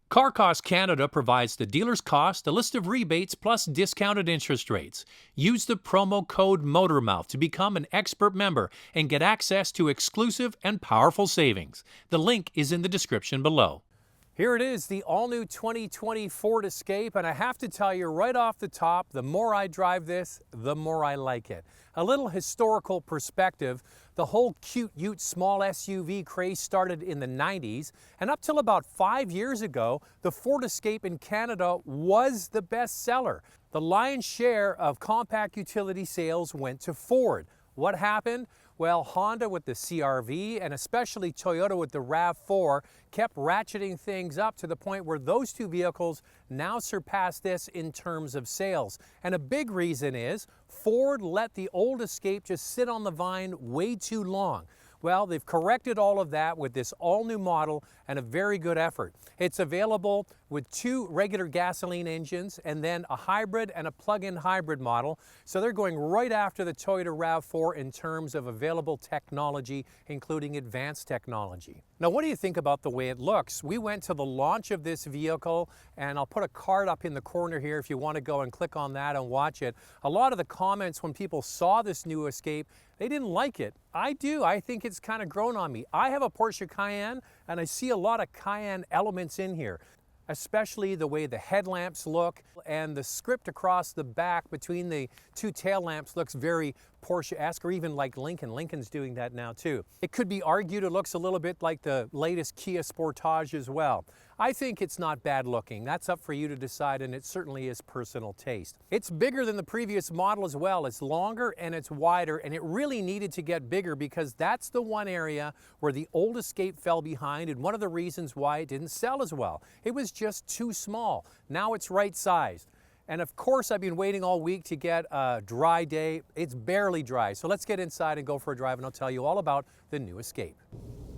Car Cost Canada provides the dealer's cost, a list of rebates, plus discounted interest rates. Use the promo code MOTORMOUTH to become an expert member and get access to exclusive and powerful savings. The link is in the description below. Here it is, the all-new 2020 Ford Escape, and I have to tell you right off the top, the more I drive this, the more I like it. A little historical perspective, the whole cute ute small SUV craze started in the 90s, and up till about 5 years ago, the Ford Escape in Canada was the best seller. The lion's share of compact utility sales went to Ford. What happened? Well, Honda with the CR-V and especially Toyota with the RAV4 kept ratcheting things up to the point where those two vehicles now surpass this in terms of sales. And a big reason is Ford let the old Escape just sit on the vine way too long. Well, they've corrected all of that with this all-new model and a very good effort. It's available with 2 regular gasoline engines and then a hybrid and a plug-in hybrid model. So they're going right after the Toyota RAV4 in terms of available technology, including advanced technology. Now, what do you think about the way it looks? We went to the launch of this vehicle, and I'll put a card up in the corner here if you want to go and click on that and watch it. A lot of the comments when people saw this new Escape, they didn't like it. I do. I think it's kind of grown on me. I have a Porsche Cayenne, and I see a lot of Cayenne elements in here, especially the way the headlamps look, and the script across the back between the 2 tail lamps looks very Porsche-esque, or even like Lincoln. Lincoln's doing that now too. It could be argued it looks a little bit like the latest Kia Sportage as well. I think it's not bad looking. That's up for you to decide, and it certainly is personal taste. It's bigger than the previous model as well. It's longer and it's wider, and it really needed to get bigger because that's the one area where the old Escape fell behind, and one of the reasons why it didn't sell as well. It was just too small. Now it's right sized. And of course, I've been waiting all week to get a dry day. It's barely dry. So let's get inside and go for a drive, and I'll tell you all about the new Escape.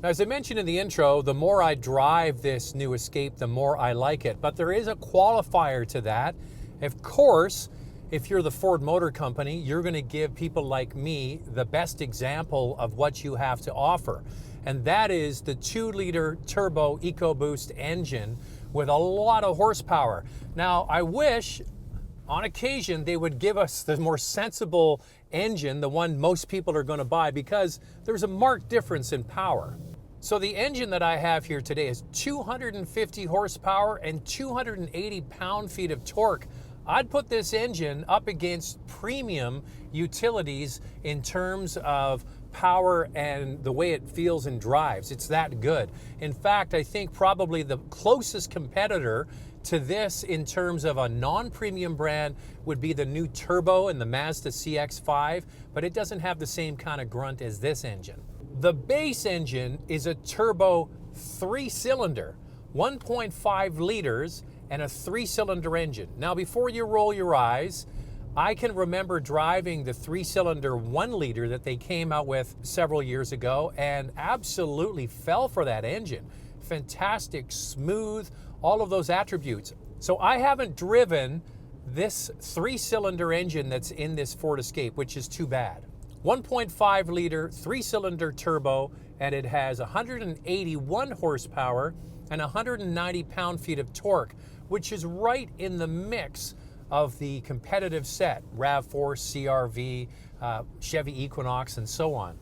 Now, as I mentioned in the intro, the more I drive this new Escape, the more I like it. But there is a qualifier to that. Of course, if you're the Ford Motor Company, you're going to give people like me the best example of what you have to offer. And that is the 2-liter turbo EcoBoost engine with a lot of horsepower. Now, I wish on occasion they would give us the more sensible engine, the one most people are going to buy, because there's a marked difference in power. So the engine that I have here today is 250 horsepower and 280 pound-feet of torque. I'd put this engine up against premium utilities in terms of power and the way it feels and drives. It's that good. In fact, I think probably the closest competitor to this in terms of a non-premium brand would be the new turbo in the Mazda CX-5, but it doesn't have the same kind of grunt as this engine. The base engine is a turbo 3-cylinder, 1.5 liters, and a 3-cylinder engine. Now, before you roll your eyes, I can remember driving the 3-cylinder 1-liter that they came out with several years ago and absolutely fell for that engine. Fantastic, smooth, all of those attributes. So I haven't driven this 3-cylinder engine that's in this Ford Escape, which is too bad. 1.5 liter 3-cylinder turbo, and it has 181 horsepower and 190 pound-feet of torque, which is right in the mix of the competitive set, RAV4, CR-V, Chevy Equinox, and so on.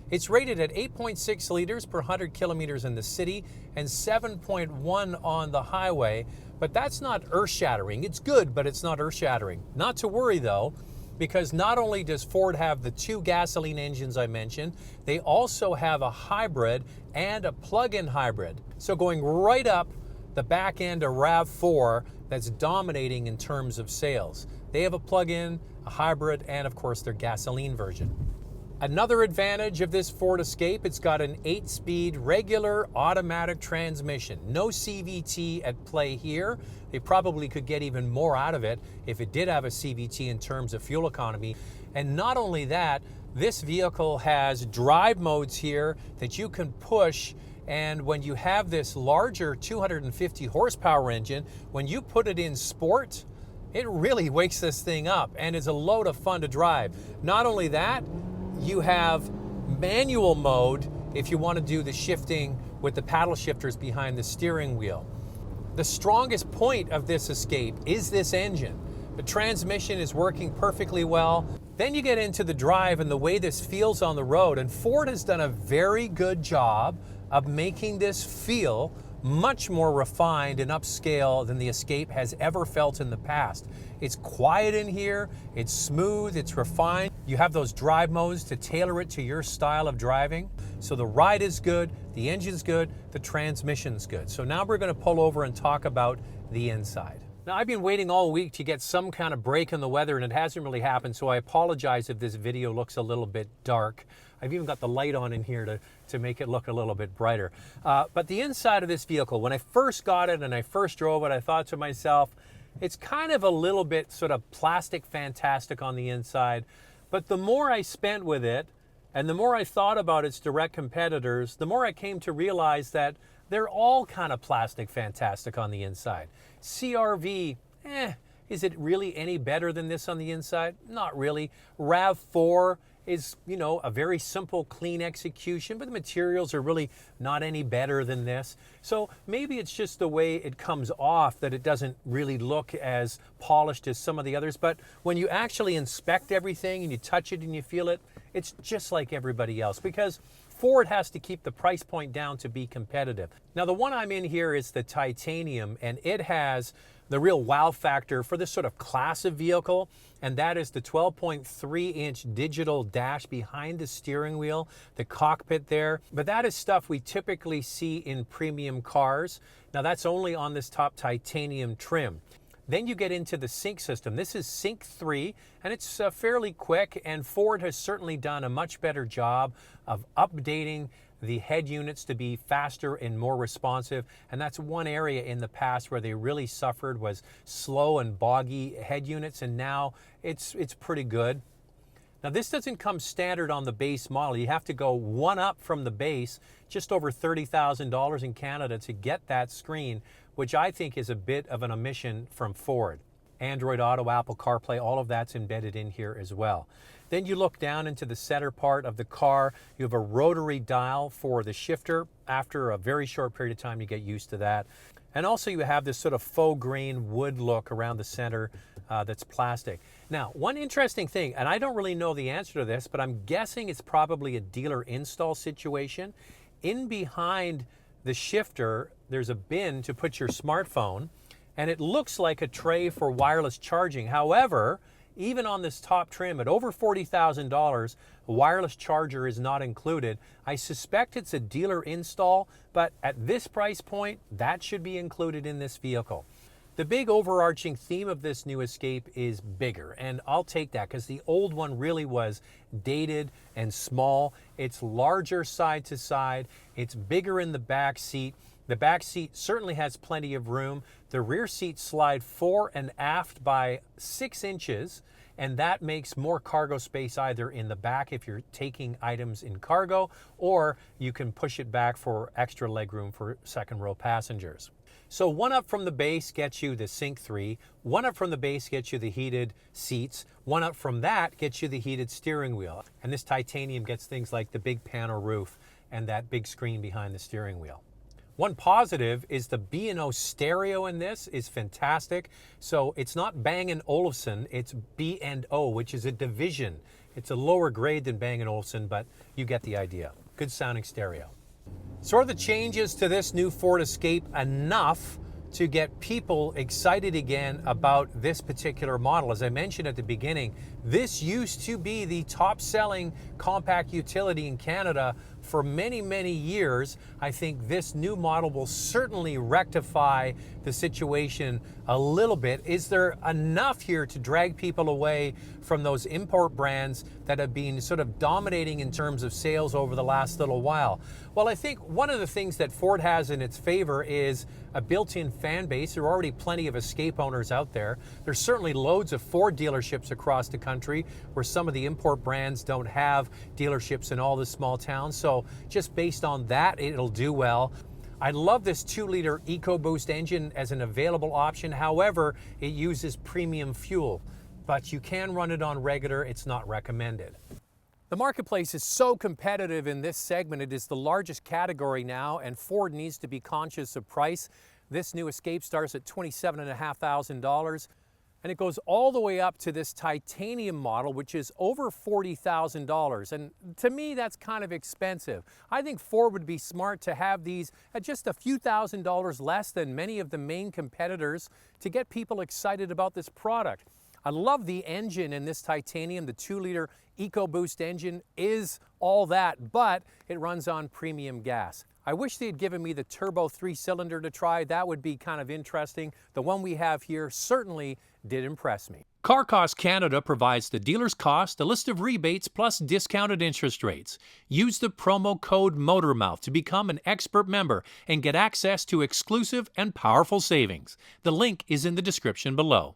It's rated at 8.6 liters per 100 kilometers in the city and 7.1 on the highway, but that's not earth-shattering. It's good, but it's not earth-shattering. Not to worry, though, because not only does Ford have the 2 gasoline engines I mentioned, they also have a hybrid and a plug-in hybrid. So going right up the back end of RAV4, that's dominating in terms of sales. They have a plug-in, a hybrid, and of course their gasoline version. Another advantage of this Ford Escape, it's got an 8-speed regular automatic transmission. No CVT at play here. They probably could get even more out of it if it did have a CVT in terms of fuel economy. And not only that, this vehicle has drive modes here that you can push, and when you have this larger 250 horsepower engine, when you put it in sport, it really wakes this thing up and is a load of fun to drive. Not only that, you have manual mode if you want to do the shifting with the paddle shifters behind the steering wheel. The strongest point of this Escape is this engine. The transmission is working perfectly well. Then you get into the drive and the way this feels on the road, and Ford has done a very good job of making this feel much more refined and upscale than the Escape has ever felt in the past. It's quiet in here, it's smooth, it's refined. You have those drive modes to tailor it to your style of driving. So the ride is good, the engine's good, the transmission's good. So now we're going to pull over and talk about the inside. Now, I've been waiting all week to get some kind of break in the weather, and it hasn't really happened, so I apologize if this video looks a little bit dark. I've even got the light on in here to make it look a little bit brighter. But the inside of this vehicle, when I first got it and I first drove it, I thought to myself, it's kind of a little bit sort of plastic fantastic on the inside. But the more I spent with it, and the more I thought about its direct competitors, the more I came to realize that they're all kind of plastic fantastic on the inside. CR-V, is it really any better than this on the inside? Not really. RAV4 is, you know, a very simple, clean execution, but the materials are really not any better than this. So maybe it's just the way it comes off that it doesn't really look as polished as some of the others. But when you actually inspect everything and you touch it and you feel it, it's just like everybody else, because Ford has to keep the price point down to be competitive. Now, the one I'm in here is the titanium, and it has the real wow factor for this sort of class of vehicle, and that is the 12.3-inch digital dash behind the steering wheel, the cockpit there. But that is stuff we typically see in premium cars. Now, that's only on this top titanium trim. Then you get into the sync system. This is Sync 3, and it's fairly quick, and Ford has certainly done a much better job of updating the head units to be faster and more responsive. And that's one area in the past where they really suffered, was slow and boggy head units, and now it's pretty good. Now, this doesn't come standard on the base model. You have to go one up from the base, just over $30,000 in Canada, to get that screen, which I think is a bit of an omission from Ford. Android Auto, Apple CarPlay, all of that's embedded in here as well. Then you look down into the center part of the car. You have a rotary dial for the shifter. After a very short period of time, you get used to that. And also you have this sort of faux grain wood look around the center that's plastic. Now, one interesting thing, and I don't really know the answer to this, but I'm guessing it's probably a dealer install situation. In behind the shifter, there's a bin to put your smartphone, and it looks like a tray for wireless charging. However, even on this top trim at over $40,000, a wireless charger is not included. I suspect it's a dealer install, but at this price point, that should be included in this vehicle. The big overarching theme of this new Escape is bigger, and I'll take that because the old one really was dated and small. It's larger side to side. It's bigger in the back seat. The back seat certainly has plenty of room. The rear seats slide fore and aft by 6 inches, and that makes more cargo space either in the back if you're taking items in cargo, or you can push it back for extra legroom for second row passengers. So one up from the base gets you the Sync 3, one up from the base gets you the heated seats, one up from that gets you the heated steering wheel. And this titanium gets things like the big panel roof and that big screen behind the steering wheel. One positive is the B&O stereo in this is fantastic. So it's not Bang & Olufsen, it's B&O, which is a division. It's a lower grade than Bang & Olufsen, but you get the idea. Good sounding stereo. So are the changes to this new Ford Escape enough to get people excited again about this particular model? As I mentioned at the beginning, this used to be the top-selling compact utility in Canada for many, many years. I think this new model will certainly rectify the situation a little bit. Is there enough here to drag people away from those import brands that have been sort of dominating in terms of sales over the last little while? Well, I think one of the things that Ford has in its favor is a built-in fan base. There are already plenty of Escape owners out there. There's certainly loads of Ford dealerships across the country where some of the import brands don't have dealerships in all the small towns. So just based on that, it'll do well. I love this 2-liter EcoBoost engine as an available option. However, it uses premium fuel, but you can run it on regular. It's not recommended. The marketplace is so competitive in this segment. It is the largest category now, and Ford needs to be conscious of price. This new Escape starts at $27,500. And it goes all the way up to this titanium model, which is over $40,000. And to me, that's kind of expensive. I think Ford would be smart to have these at just a few $1,000s less than many of the main competitors to get people excited about this product. I love the engine in this titanium. The 2-liter EcoBoost engine is all that, but it runs on premium gas. I wish they had given me the turbo 3-cylinder to try. That would be kind of interesting. The one we have here certainly did impress me. Car Cost Canada provides the dealer's cost, a list of rebates, plus discounted interest rates. Use the promo code MOTORMOUTH to become an expert member and get access to exclusive and powerful savings. The link is in the description below.